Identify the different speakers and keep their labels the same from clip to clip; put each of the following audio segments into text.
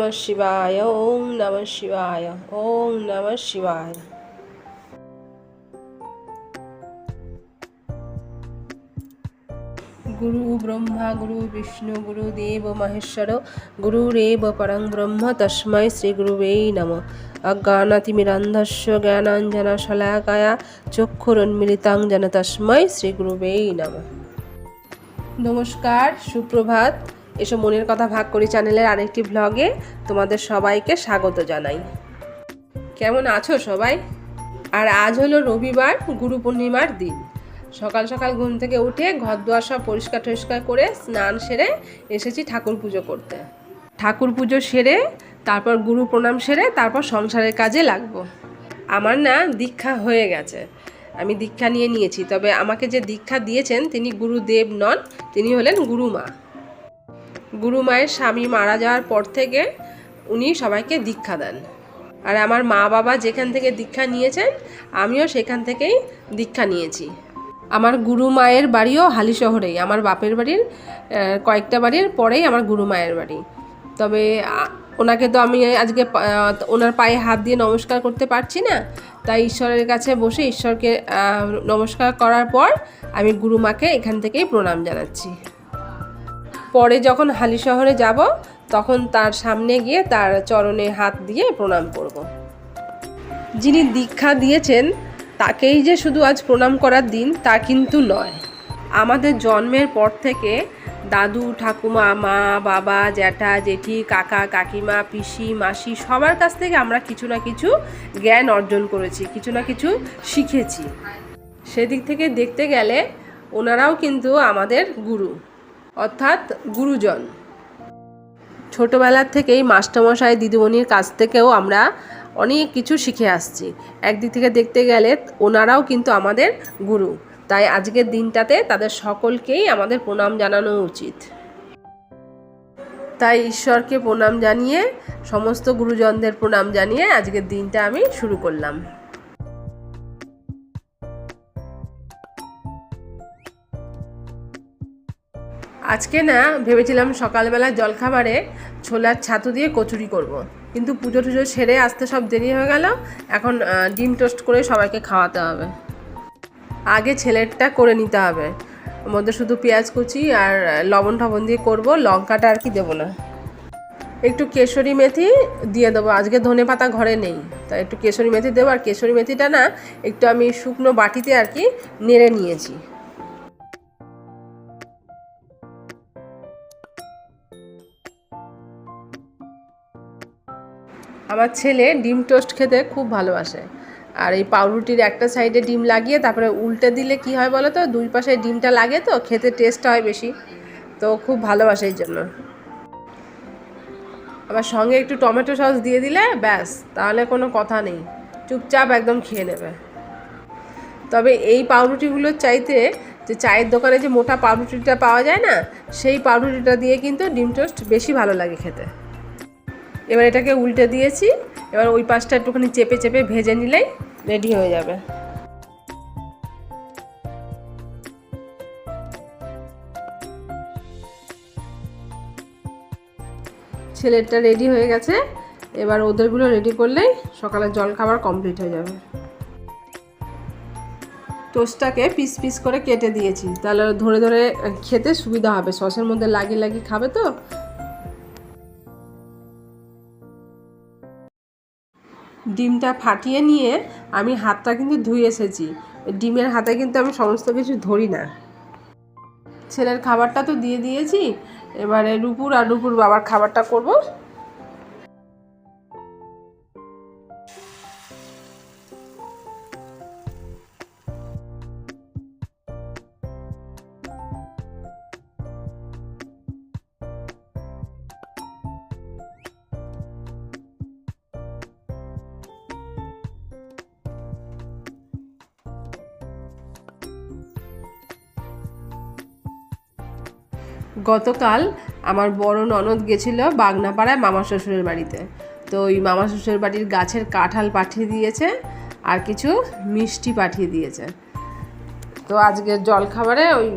Speaker 1: नमः शिवाय। ओम नमः शिवाय। ओम नमः शिवाय। गुरु ब्रह्मा गुरु विष्णु गुरुदेव महेश्वर गुरुरेव परं ब्रह्म तस्मै श्री गुरुवे नमः। अज्ञानातिमिरान्धस्य ज्ञानाञ्जनशलाकया चक्षुरुन्मीलितं येन तस्मै श्री गुरुवे नमः। नमस्कार, सुप्रभात। এসব মনের কথা ভাগ করি চ্যানেলের আরেকটি ব্লগে তোমাদের সবাইকে স্বাগত জানাই। কেমন আছো সবাই? আর আজ হলো রবিবার, গুরু পূর্ণিমার দিন। সকাল সকাল ঘুম থেকে উঠে ঘর দুয়ার সব পরিষ্কার টরিষ্কার করে স্নান সেরে এসেছি ঠাকুর পুজো করতে। ঠাকুর পুজো সেরে তারপর গুরু প্রণাম সেরে তারপর সংসারের কাজে লাগবো। আমার না দীক্ষা হয়ে গেছে, আমি দীক্ষা নিয়েছি। তবে আমাকে যে দীক্ষা দিয়েছেন তিনি গুরুদেব নন, তিনি হলেন গুরুমা। গুরুমায়ের স্বামী মারা যাওয়ার পর থেকে উনি সবাইকে দীক্ষা দেন। আর আমার মা বাবা যেখান থেকে দীক্ষা নিয়েছেন আমিও সেখান থেকেই দীক্ষা নিয়েছি। আমার গুরুমায়ের বাড়িও হালি শহরেই, আমার বাপের বাড়ির কয়েকটা বাড়ির পরেই আমার গুরুমায়ের বাড়ি। তবে ওনাকে তো আমি আজকে ওনার পায়ে হাত দিয়ে নমস্কার করতে পারছি না, তাই ঈশ্বরের কাছে বসে ঈশ্বরকে নমস্কার করার পর আমি গুরুমাকে এখান থেকেই প্রণাম জানাচ্ছি। পরে যখন হালি শহরে যাব তখন তার সামনে গিয়ে তার চরণে হাত দিয়ে প্রণাম করব। যিনি দীক্ষা দিয়েছেন তাকেই যে শুধু আজ প্রণাম করার দিন তা কিন্তু নয়। আমাদের জন্মের পর থেকে দাদু ঠাকুমা, মা বাবা, জ্যাঠা জেঠি, কাকা কাকিমা, পিসি মাসি সবার কাছ থেকে আমরা কিছু না কিছু জ্ঞান অর্জন করেছি, কিছু না কিছু শিখেছি। সেদিক থেকে দেখতে গেলে ওনারাও কিন্তু আমাদের গুরু, অর্থাৎ গুরুজন। ছোটোবেলার থেকেই মাস্টারমশাই দিদিমণির কাছ থেকেও আমরা অনেক কিছু শিখে আসছি। একদিক থেকে দেখতে গেলে ওনারাও কিন্তু আমাদের গুরু। তাই আজকের দিনটাতে তাদের সকলকেই আমাদের প্রণাম জানানো উচিত। তাই ঈশ্বরকে প্রণাম জানিয়ে, সমস্ত গুরুজনদের প্রণাম জানিয়ে আজকের দিনটা আমি শুরু করলাম। আজকে না ভেবেছিলাম সকালবেলা জলখাবারে ছোলার ছাতু দিয়ে কচুরি করব, কিন্তু পুজো টুজো সেরে আসতে সব দেরি হয়ে গেল। এখন ডিম টোস্ট করে সবাইকে খাওয়াতে হবে। আগে ছেলেরটা করে নিতে হবে, ওর মধ্যে শুধু পেঁয়াজ কুচি আর লবণ টবণ দিয়ে করবো, লঙ্কাটা আর কি দেবো না। একটু কেশরি মেথি দিয়ে দেবো, আজকে ধনে পাতা ঘরে নেই, তাই একটু কেশরি মেথি দেবো। আর কেশরি মেথিটা না একটু আমি শুকনো বাটিতে আর কি নেড়ে নিয়েছি। আমার ছেলে ডিম টোস্ট খেতে খুব ভালোবাসে। আর এই পাউরুটির একটা সাইডে ডিম লাগিয়ে তারপরে উল্টে দিলে কি হয় বলো তো, দুই পাশে ডিমটা লাগে তো খেতে টেস্টটা হয় বেশি, তো খুব ভালোবাসে এই জন্য। আবার সঙ্গে একটু টমেটো সস দিয়ে দিলে ব্যাস, তাহলে কোনো কথা নেই, চুপচাপ একদম খেয়ে নেবে। তবে এই পাউরুটিগুলোর চাইতে যে চায়ের দোকানে যে মোটা পাউরুটিটা পাওয়া যায় না, সেই পাউরুটিটা দিয়ে কিন্তু ডিম টোস্ট বেশি ভালো লাগে খেতে। এবার এটাকে উল্টে দিয়েছি, এবার ওই পাশটা একটুখানি চেপে চেপে ভেজে নিলেই রেডি হয়ে যাবে। ছেলেরটা রেডি হয়ে গেছে, এবার ওদেরগুলো রেডি করলেই সকালের জল খাবার কমপ্লিট হয়ে যাবে। টোস্টটাকে পিস পিস করে কেটে দিয়েছি, তাহলে ধরে ধরে খেতে সুবিধা হবে, সসের মধ্যে লাগিয়ে লাগিয়ে খাবে তো। ডিমটা ফাটিয়ে নিয়ে আমি হাতটা কিন্তু ধুয়ে এসেছি। ডিমের হাতে কিন্তু আমি সমস্ত কিছু ধরি না। ছেলের খাবারটা তো দিয়ে দিয়েছি, এবারে রূপুর আর রূপুর বাবার খাবারটা করব। গতকাল আমার বড় ননদ গেছিল বাগনাপাড়ায় মামা শ্বশুরের বাড়িতে। তো ওই মামা শ্বশুরের বাড়ির গাছের কাঁঠাল পাঠিয়ে দিয়েছে আর কিছু মিষ্টি পাঠিয়ে দিয়েছে। তো আজকে জলখাবারে ওই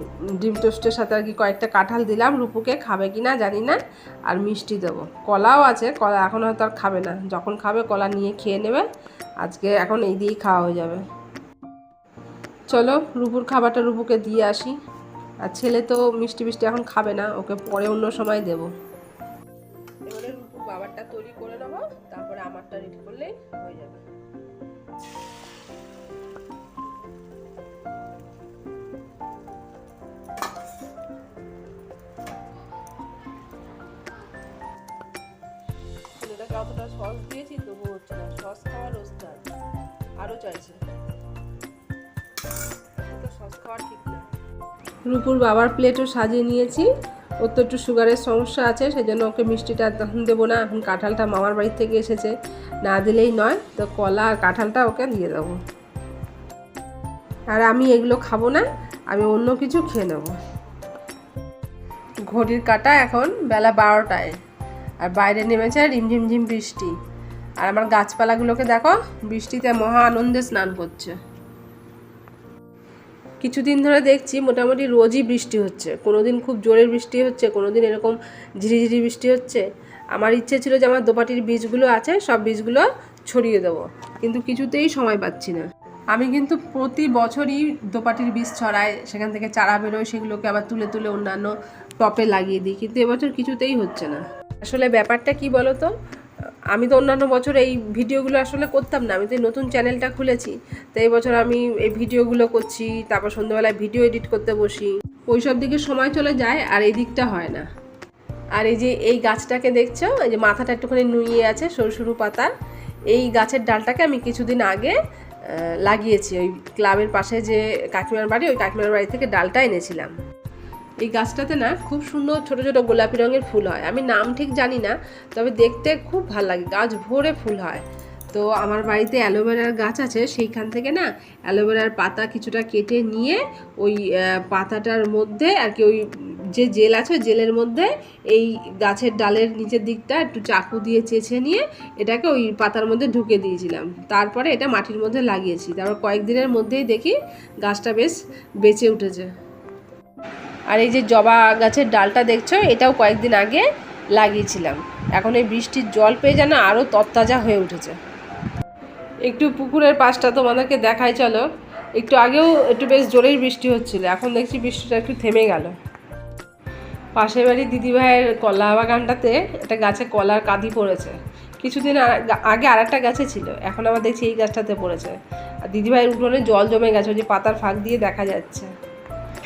Speaker 1: ডিম টোস্টের সাথে আর কি কয়েকটা কাঁঠাল দিলাম, রূপুকে খাবে কি না জানি না, আর মিষ্টি দেবো। কলাও আছে, কলা এখন হয়তো আর খাবে না, যখন খাবে কলা নিয়ে খেয়ে নেবে। আজকে এখন এই দিয়েই খাওয়া হয়ে যাবে। চলো রূপুর খাবারটা রূপুকে দিয়ে আসি। আর ছেলে তো মিষ্টি মিষ্টি এখন খাবে না, ওকে পরে অন্য সময় দেবো। এবারে রূপুর বাবারটা তৈরি করে নেবো, তারপরে আমারটা রেডি করলেই হয়ে যাবে। ছেলেটাকে অতটা সস দিয়েছি তবু হচ্ছে না, সস খাওয়ার রোজটা আরও চাইছে, তো সস খাওয়ার ঠিক না। রূপুর বাবার প্লেটও সাজিয়ে নিয়েছি। ওর তো একটু সুগারের সমস্যা আছে, সেই জন্য ওকে মিষ্টিটা তখন দেবো না। এখন কাঁঠালটা মামার বাড়ি থেকে এসেছে, না দিলেই নয়, তো কলা আর কাঁঠালটা ওকে দিয়ে দেবো। আর আমি এগুলো খাবো না, আমি অন্য কিছু খেয়ে নেব। ঘড়ির কাঁটা এখন বেলা 12টায়, আর বাইরে নেমেছে রিমঝিমঝিম বৃষ্টি। আর আমার গাছপালাগুলোকে দেখো বৃষ্টিতে মহা আনন্দে স্নান করছে। কিছুদিন ধরে দেখছি মোটামুটি রোজই বৃষ্টি হচ্ছে, কোনো দিন খুব জোরের বৃষ্টি হচ্ছে, কোনো দিন এরকম ঝিরিঝিরি বৃষ্টি হচ্ছে। আমার ইচ্ছে ছিল যে আমার দোপাটির বীজগুলো আছে সব বীজগুলো ছড়িয়ে দেবো, কিন্তু কিছুতেই সময় পাচ্ছি না। আমি কিন্তু প্রতি বছরই দোপাটির বীজ ছড়াই, সেখান থেকে চারা বেরোয়, সেগুলোকে আবার তুলে তুলে অন্যান্য টপে লাগিয়ে দিই, কিন্তু এবছর কিছুতেই হচ্ছে না। আসলে ব্যাপারটা কি বলো তো, আমি তো অন্যান্য বছর এই ভিডিওগুলো আসলে করতাম না, আমি তো নতুন চ্যানেলটা খুলেছি, তো এই বছর আমি এই ভিডিওগুলো করছি, তারপর সন্ধ্যাবেলায় ভিডিও এডিট করতে বসি, ওই সব দিকে সময় চলে যায়, আর এই দিকটা হয় না। আর এই যে এই গাছটাকে দেখছো, এই যে মাথাটা একটুখানি নুইয়ে আছে, সরু সরু পাতা, এই গাছের ডালটাকে আমি কিছুদিন আগে লাগিয়েছি। ওই ক্লাবের পাশে যে কাকিমার বাড়ি, ওই কাকিমার বাড়ি থেকে ডালটা এনেছিলাম। এই গাছটাতে না খুব সুন্দর ছোট ছোট গোলাপি রঙের ফুল হয়, আমি নাম ঠিক জানি না, তবে দেখতে খুব ভালো লাগে, গাছ ভরে ফুল হয়। তো আমার বাড়িতে অ্যালোভেরার গাছ আছে, সেইখান থেকে না অ্যালোভেরার পাতা কিছুটা কেটে নিয়ে ওই পাতাটার মধ্যে আর কি, ওই যে জেল আছে ওই জেলের মধ্যে এই গাছের ডালের নিচের দিকটা একটু চাকু দিয়ে চেঁচে নিয়ে এটাকে ওই পাতার মধ্যে ঢুকে দিয়েছিলাম, তারপরে এটা মাটির মধ্যে লাগিয়েছি। তারপর কয়েকদিনের মধ্যেই দেখি গাছটা বেশ বেঁচে উঠেছে। আর এই যে জবা গাছের ডালটা দেখছো, এটাও কয়েকদিন আগে লাগিয়েছিলাম, এখন এই বৃষ্টির জল পেয়ে যেন আরও তরতাজা হয়ে উঠেছে। একটু পুকুরের পাশটা তোমাদেরকে দেখাই, চলো। একটু আগেও একটু বেশ জোরেই বৃষ্টি হচ্ছিল, এখন দেখছি বৃষ্টিটা একটু থেমে গেল। পাশের বাড়ির দিদিভাইয়ের কলা বাগানটাতে একটা গাছে কলার কাঁদি পড়েছে, কিছুদিন আগে আর একটা গাছে ছিল, এখন আবার দেখছি এই গাছটাতে পড়েছে। আর দিদিভাইয়ের উঠোনে জল জমে গেছে, ওই যে পাতার ফাঁক দিয়ে দেখা যাচ্ছে।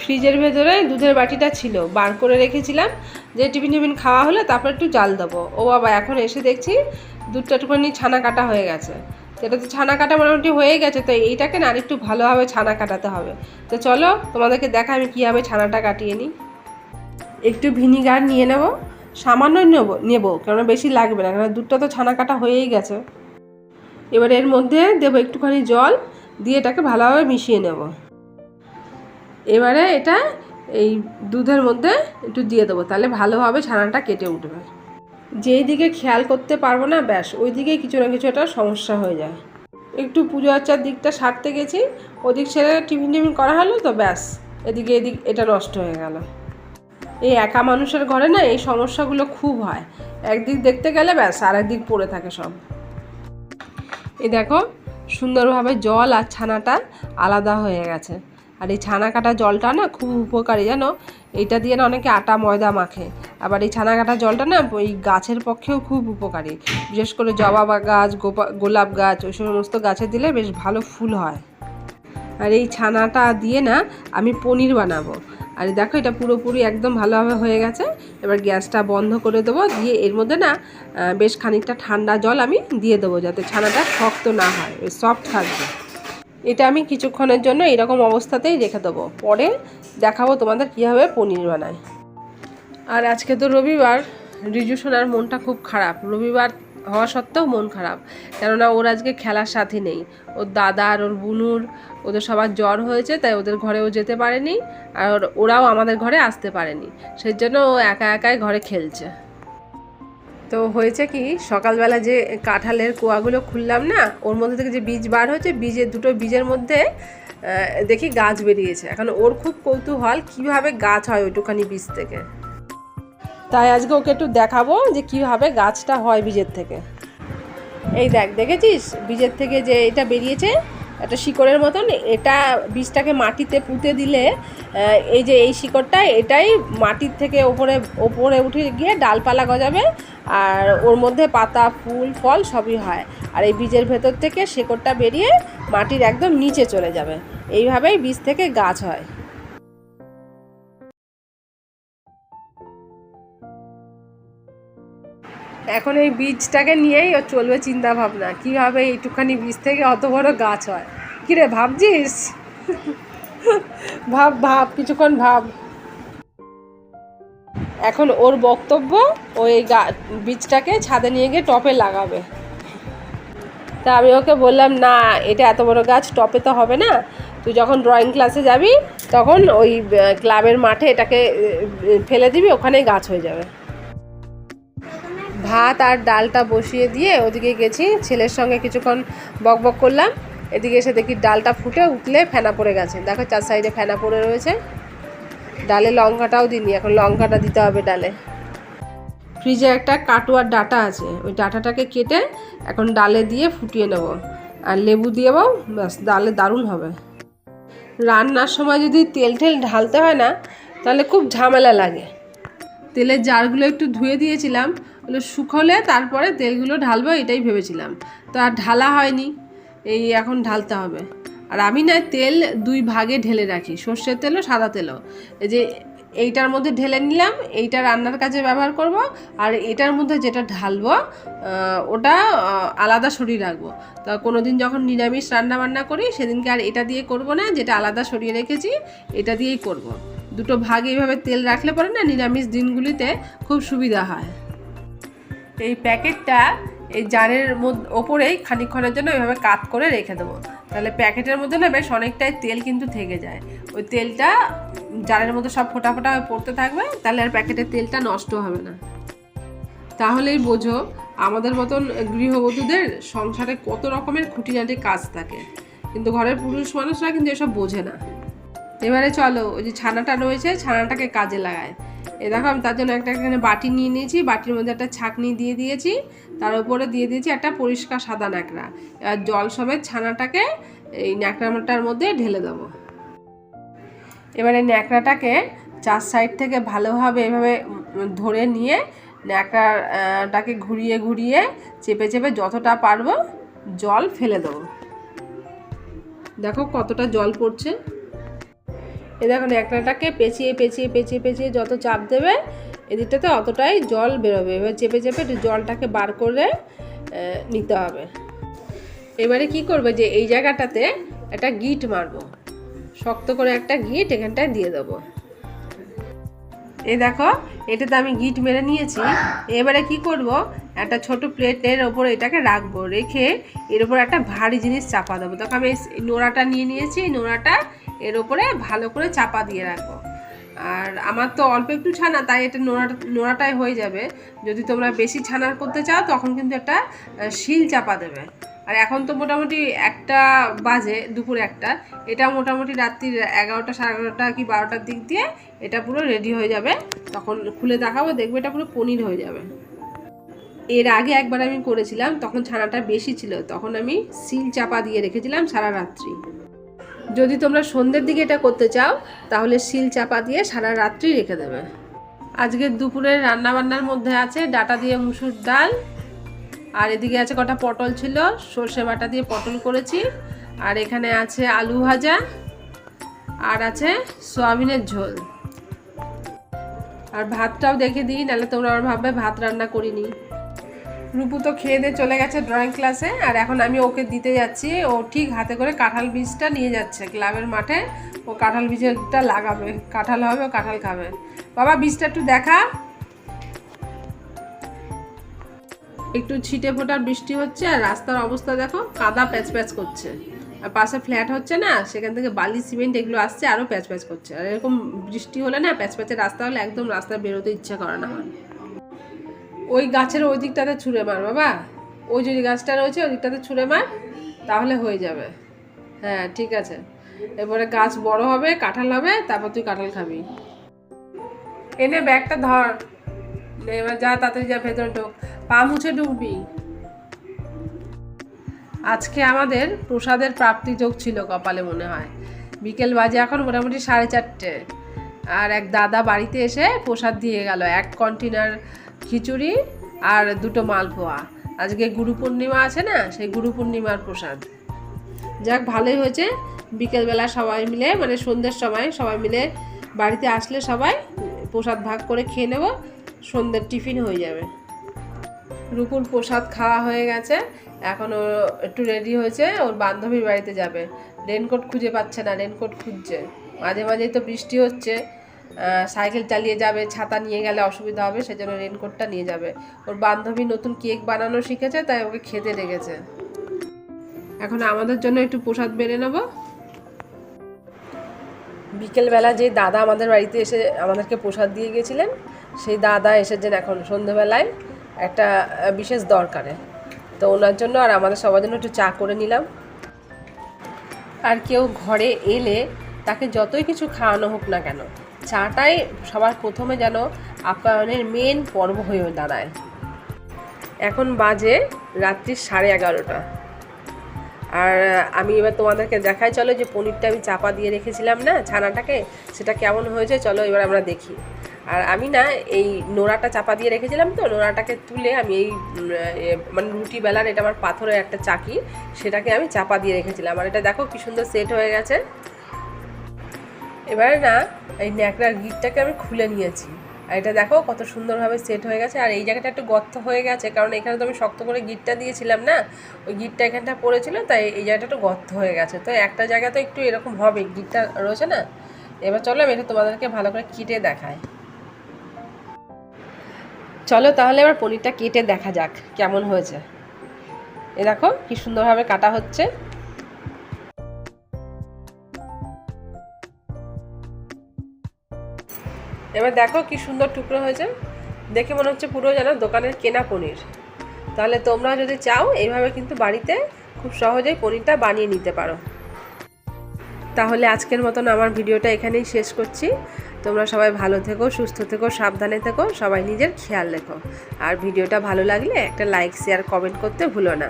Speaker 1: ফ্রিজের ভেতরে দুধের বাটিটা ছিল, বার করে রেখেছিলাম, যে টিফিন টিফিন খাওয়া হলে তারপর একটু জাল দেবো। ও বাবা, এখন এসে দেখছি দুধটা একটুখানি ছানা কাটা হয়ে গেছে। এটা তো ছানা কাটা মোটামুটি হয়ে গেছে, তো এইটাকে না আর একটু ভালোভাবে ছানা কাটাতে হবে। তো চলো তোমাদেরকে দেখা আমি কীভাবে ছানাটা কাটিয়ে নিই। একটু ভিনিগার নিয়ে নেব, সামান্য নেবো, কেননা বেশি লাগবে না, কারণ দুধটা তো ছানা কাটা হয়েই গেছে। এবার এর মধ্যে দেবো একটুখানি জল, দিয়ে এটাকে ভালোভাবে মিশিয়ে নেব। এবারে এটা এই দুধের মধ্যে একটু দিয়ে দেবো, তাহলে ভালোভাবে ছানাটা কেটে উঠবে। যেই দিকে খেয়াল করতে পারবো না, ব্যাস ওই দিকেই কিছু না কিছু একটা সমস্যা হয়ে যায়। একটু পুজো আর্চার দিকটা সারতে গেছি, ওদিক সেরে টিফিন টিফিন করা হলো, তো ব্যাস এদিক এটা নষ্ট হয়ে গেল। এই একা মানুষের ঘরে না এই সমস্যাগুলো খুব হয়, একদিক দেখতে গেলে ব্যাস আর একদিক পড়ে থাকে সব। এই দেখো সুন্দরভাবে জল আর ছানাটা আলাদা হয়ে গেছে। আর এই ছানা কাটা জলটা না খুব উপকারী, জানো, এইটা দিয়ে না অনেকে আটা ময়দা মাখে। আবার এই ছানা কাটা জলটা না ওই গাছের পক্ষেও খুব উপকারী, বিশেষ করে জবা গাছ, গোলাপ গাছ, ওই সমস্ত গাছে দিলে বেশ ভালো ফুল হয়। আর এই ছানাটা দিয়ে না আমি পনির বানাবো। আর দেখো এটা পুরোপুরি একদম ভালোভাবে হয়ে গেছে। এবার গ্যাসটা বন্ধ করে দেবো, দিয়ে এর মধ্যে না বেশ খানিকটা ঠান্ডা জল আমি দিয়ে দেবো, যাতে ছানাটা শক্ত না হয়, সফট থাকবে। এটা আমি কিছুক্ষণের জন্য এরকম অবস্থাতেই রেখে দেবো, পরে দেখাবো তোমাদের কীভাবে পনির বানায়। আর আজকে তো রবিবার, রিজু সোনার মনটা খুব খারাপ, রবিবার হওয়া সত্ত্বেও মন খারাপ, কেননা ওর আজকে খেলার সাথী নেই। ওর দাদা আর ওর বুনুর ওদের সবার জ্বর হয়েছে, তাই ওদের ঘরেও যেতে পারেনি, আর ওরাও আমাদের ঘরে আসতে পারেনি, সেই জন্য ও একা একাই ঘরে খেলছে। তো হয়েছে কি, সকালবেলা যে কাঁঠালের কোয়াগুলো খুললাম না, ওর মধ্যে থেকে যে বীজ বার হয়েছে, দুটো বীজের মধ্যে দেখি গাছ বেরিয়েছে। এখন ওর খুব কৌতূহল কীভাবে গাছ হয় ওইটুখানি বীজ থেকে। তাই আজকে ওকে একটু দেখাবো যে কীভাবে গাছটা হয় বীজের থেকে। এই দেখেছিস বীজের থেকে যে এটা বেরিয়েছে একটা শিকড়ের মতন, এটা বীজটাকে মাটিতে পুঁতে দিলে এই যে এই শিকড়টা এটাই মাটির থেকে ওপরে উঠে গিয়ে ডালপালা গজাবে, আর ওর মধ্যে পাতা ফুল ফল সবই হয়। আর এই বীজের ভেতর থেকে শিকড়টা বেরিয়ে মাটির একদম নিচে চলে যাবে। এইভাবেই বীজ থেকে গাছ হয়। এখন এই বীজটাকে নিয়েই ও চলবে চিন্তা ভাবনা, কীভাবে এইটুখানি বীজ থেকে অত বড় গাছ হয়। কিরে ভাবছিস? ভাব কিছুক্ষণ ভাব। এখন ওর বক্তব্য ওই বীজটাকে ছাদে নিয়ে গিয়ে টপে লাগাবে। তা আমি ওকে বললাম, না এটা এত বড় গাছ টপে তো হবে না, তুই যখন ড্রয়িং ক্লাসে যাবি তখন ওই ক্লাবের মাঠে এটাকে ফেলে দিবি, ওখানেই গাছ হয়ে যাবে। ভাত আর ডালটা বসিয়ে দিয়ে ওদিকে গেছি, ছেলের সঙ্গে কিছুক্ষণ বকবক করলাম। এদিকে এসে দেখি ডালটা ফুটে উঠলে ফেনা পড়ে গেছে। দেখো 4 সাইডে ফেনা পড়ে রয়েছে। ডালে লঙ্কাটাও দিইনি, এখন লঙ্কাটা দিতে হবে ডালে। ফ্রিজে একটা কাটুয়ার ডাঁটা আছে, ওই ডাঁটাটাকে কেটে এখন ডালে দিয়ে ফুটিয়ে নেব, আর লেবু দিয়ে দেবো, ব্যাস ডালে দারুণ হবে। রান্নার সময় যদি তেল ঢালতে হয় না তাহলে খুব ঝামেলা লাগে। তেলের জারগুলো একটু ধুয়ে দিয়েছিলাম, ওগুলো শুকোলে তারপরে তেলগুলো ঢালবো এটাই ভেবেছিলাম, তো আর ঢালা হয়নি। এই এখন ঢালতে হবে। আর আমি না তেল 2 ভাগে ঢেলে রাখি, সর্ষের তেলও সাদা তেলও। এই যে এইটার মধ্যে ঢেলে নিলাম, এইটা রান্নার কাজে ব্যবহার করব, আর এটার মধ্যে যেটা ঢালবো ওটা আলাদা সরিয়ে রাখবো। তা কোনো দিন যখন নিরামিষ রান্না করি সেদিনকে আর এটা দিয়ে করব না, যেটা আলাদা সরিয়ে রেখেছি এটা দিয়েই করব। দুটো ভাগ এইভাবে তেল রাখলে পরে না নিরামিষ দিনগুলিতে খুব সুবিধা হয়। এই প্যাকেটটা এই জারের ওপরেই খানিকক্ষণের জন্য এইভাবে কাত করে রেখে দেবো, তাহলে প্যাকেটের মধ্যে না বেশ অনেকটাই তেল কিন্তু থেকে যায়। ওই তেলটা জারের মধ্যে সব ফোটা পড়তে থাকবে, তাহলে আর প্যাকেটের তেলটা নষ্ট হবে না। তাহলেই বোঝো আমাদের মতন গৃহবধূদের সংসারে কত রকমের খুঁটিনাটি কাজ থাকে, কিন্তু ঘরের পুরুষ মানুষরা কিন্তু এসব বোঝে না। এবারে চলো ওই যে ছানাটা রয়েছে ছানাটাকে কাজে লাগায়। এ দেখো আমি তার জন্য এখানে বাটি নিয়ে নিয়েছি, বাটির মধ্যে একটা ছাঁকনি দিয়ে দিয়েছি, তার উপরে দিয়ে দিয়েছি একটা পরিষ্কার সাদা ন্যাকড়া। আর জল সমেত ছানাটাকে এই ন্যাকড়াটার মধ্যে ঢেলে দেবো। এবারে ন্যাকড়াটাকে 4 সাইড থেকে ভালোভাবে এভাবে ধরে নিয়ে ন্যাকড়াটাকে ঘুরিয়ে চেপে যতটা পারবো জল ফেলে দেবো। দেখো কতটা জল পড়ছে। এ দেখো ন্যাকড়াটাকে পেঁচিয়ে যত চাপ দেবে এদিকটাতে অতটাই জল বেরোবে। এবার চেপে জলটাকে বার করে নিতে হবে। এবারে কি করবে যে এই জায়গাটাতে একটা গিট মারবো, শক্ত করে একটা গিট এখানটায় দিয়ে দেবো। এই দেখো এটাতে আমি গিট মেরে নিয়েছি। এবারে কি করব, একটা ছোট প্লেটের ওপর এটাকে রাখবো, রেখে এর উপর একটা ভারী জিনিস চাপা দেবো। তখন আমি নোড়াটা নিয়ে নিয়েছি, নোড়াটা এর ওপরে ভালো করে চাপা দিয়ে রাখবো। আর আমার তো অল্প একটু ছানা, তাই এটা নোড়াটাই হয়ে যাবে। যদি তোমরা বেশি ছানার করতে চাও তখন কিন্তু একটা শিল চাপা দেবে। আর এখন তো মোটামুটি 1টা বাজে, দুপুর 1টা, এটা মোটামুটি রাত্রির 11টা 11:30 কি 12টার দিক দিয়ে এটা পুরো রেডি হয়ে যাবে। তখন খুলে দেখাবো, দেখবে এটা পুরো পনির হয়ে যাবে। এর আগে একবার আমি করেছিলাম, তখন ছানাটা বেশি ছিল, তখন আমি শিল চাপা দিয়ে রেখেছিলাম সারা রাত্রি। যদি তোমরা সন্ধ্যের দিকে এটা করতে চাও তাহলে শিল চাপা দিয়ে সারা রাত্রি রেখে দেবে। আজকের দুপুরের রান্নাবান্নার মধ্যে আছে ডাঁটা দিয়ে মুসুর ডাল, আর এদিকে আছে কটা পটল ছিল, সর্ষে বাটা দিয়ে পটল করেছি, আর এখানে আছে আলু ভাজা, আর আছে সয়াবিনের ঝোল। আর ভাতটাও দেখে দিই, নাহলে তোমরা আবার ভাববে ভাত রান্না করিনি। রূপু তো খেয়ে দিয়ে চলে গেছে ড্রয়িং ক্লাসে, আর এখন আমি ওকে দিতে যাচ্ছি। ও ঠিক হাতে করে কাঁঠাল বীজটা নিয়ে যাচ্ছে ক্লাবের মাঠে, ও কাঁঠাল বীজটা লাগাবে, কাঁঠাল হবে, ও কাঁঠাল খাবে। বাবা বীজটা একটু দেখা। একটু ছিটে ফোটার বৃষ্টি হচ্ছে, আর রাস্তার অবস্থা দেখো, কাদা প্যাচ করছে। আর পাশে ফ্ল্যাট হচ্ছে না, সেখান থেকে বালি সিমেন্ট এগুলো আসছে, আরও প্যাচ করছে। আর এরকম বৃষ্টি হলে না, প্যাচের রাস্তা হলে একদম রাস্তায় বেরোতে ইচ্ছা করে না আমার। ওই গাছের ওই দিকটাতে ছুঁড়ে মার বাবা, ওই যে গাছটা রয়েছে ওই দিকটাতে ছুঁড়ে মার, তাহলে হয়ে যাবে। হ্যাঁ ঠিক আছে। এবারে গাছ বড় হবে, কাঁঠাল হবে, তারপর তুই কাঁঠাল খাবি। এনে ব্যাগটা ধর, এবার যা তাড়াতাড়ি যা ভেতরে ঢোক, পা মুছে ঢুকবি। আজকে আমাদের প্রসাদের প্রাপ্তি যোগ ছিল কপালে মনে হয়। বিকেল বাজে এখন মোটামুটি 4:30, আর এক দাদা বাড়িতে এসে প্রসাদ দিয়ে গেল, 1 কন্টেনার খিচুড়ি আর 2টো মালপোয়া। আজকে গুরু পূর্ণিমা আছে না, সেই গুরু পূর্ণিমার প্রসাদ। যাক, ভালোই হয়েছে। বিকেলবেলা সবাই মিলে, মানে সন্ধ্যের সময় সবাই মিলে বাড়িতে আসলে সবাই প্রসাদ ভাগ করে খেয়ে নেব, সন্ধ্যের টিফিন হয়ে যাবে। রূপুর প্রসাদ খাওয়া হয়ে গেছে, এখন ও একটু রেডি হয়েছে, ওর বান্ধবীর বাড়িতে যাবে। রেনকোট খুঁজে পাচ্ছে না, রেনকোট খুঁজছে। মাঝে মাঝেই তো বৃষ্টি হচ্ছে, সাইকেল চালিয়ে যাবে, ছাতা নিয়ে গেলে অসুবিধা হবে, সেজন্য রেনকোটটা নিয়ে যাবে। ওর বান্ধবী নতুন কেক বানানো শিখেছে, তাই ওকে খেতে রেখেছে। এখন আমাদের জন্য একটু প্রসাদ বেড়ে নেব। বিকেলবেলা যে দাদা আমাদের বাড়িতে এসে আমাদেরকে প্রসাদ দিয়ে গেছিলেন, সেই দাদা এসেছেন এখন সন্ধ্যেবেলায় একটা বিশেষ দরকারে। তো ওনার জন্য আর আমাদের সবার জন্য একটু চা করে নিলাম। আর কেউ ঘরে এলে তাকে যতই কিছু খাওয়ানো হোক না কেন, চাটাই সবার প্রথমে যেন আপ্যায়নের মেন পর্ব হয়ে দাঁড়ায়। এখন বাজে রাত্রি 11:30, আর আমি এবার তোমাদেরকে দেখাই, চলো যে পনিরটা আমি চাপা দিয়ে রেখেছিলাম না ছানাটাকে, সেটা কেমন হয়েছে চলো এবার আমরা দেখি। আর আমি না এই নোড়াটা চাপা দিয়ে রেখেছিলাম, তো নোড়াটাকে তুলে আমি এই মানে রুটি বেলার, এটা আমার পাথরের একটা চাকি, সেটাকে আমি চাপা দিয়ে রেখেছিলাম। আর এটা দেখো কি সুন্দর সেট হয়ে গেছে। এবারে না এই ন্যাকড়ার গিটটাকে আমি খুলে নিয়েছি, আর এটা দেখো কত সুন্দরভাবে সেট হয়ে গেছে। আর এই জায়গাটা একটু গর্ত হয়ে গেছে, কারণ এখানে তো আমি শক্ত করে গিটটা দিয়েছিলাম না, ওই গিটটা এখানটা পড়েছিল, তাই এই জায়গাটা একটু গর্ত হয়ে গেছে। তো একটা জায়গা তো একটু এরকম হবে, গিটটা রয়েছে না। এবার চলো আমি এটা তোমাদেরকে ভালো করে কেটে দেখাই। চলো তাহলে এবার পনিরটা কেটে দেখা যাক কেমন হয়েছে। এ দেখো কি সুন্দরভাবে কাটা হচ্ছে। এবার দেখো কি সুন্দর টুকরো হয়েছে, দেখে মনে হচ্ছে পুরো যেন দোকানের কেনা পনির। তাহলে তোমরা যদি চাও এইভাবে কিন্তু বাড়িতে খুব সহজেই পনিরটা বানিয়ে নিতে পারো। তাহলে আজকের মতন আমার ভিডিওটা এখানেই শেষ করছি। তোমরা সবাই ভালো থেকো, সুস্থ থেকো, সাবধানে থেকো, সবাই নিজের খেয়াল রেখো। আর ভিডিওটা ভালো লাগলে একটা লাইক, শেয়ার, কমেন্ট করতে ভুলো না।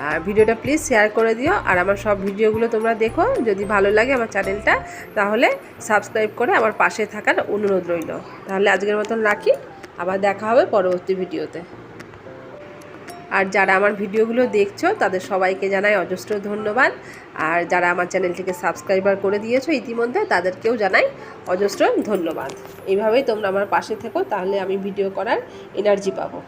Speaker 1: আর ভিডিওটা প্লিজ শেয়ার করে দিও। আর আমার সব ভিডিওগুলো তোমরা দেখো, যদি ভালো লাগে আমার চ্যানেলটা, তাহলে সাবস্ক্রাইব করে আমার পাশে থাকার অনুরোধ রইল। তাহলে আজকের মতন রাখি, আবার দেখা হবে পরবর্তী ভিডিওতে। আর যারা আমার ভিডিওগুলো দেখছো তাদের সবাইকে জানাই অজস্র ধন্যবাদ। আর যারা আমার চ্যানেলটিকে সাবস্ক্রাইবার করে দিয়েছো ইতিমধ্যে, তাদেরকেও জানাই অজস্র ধন্যবাদ। এইভাবেই তোমরা আমার পাশে থেকো, তাহলে আমি ভিডিও করার এনার্জি পাবো।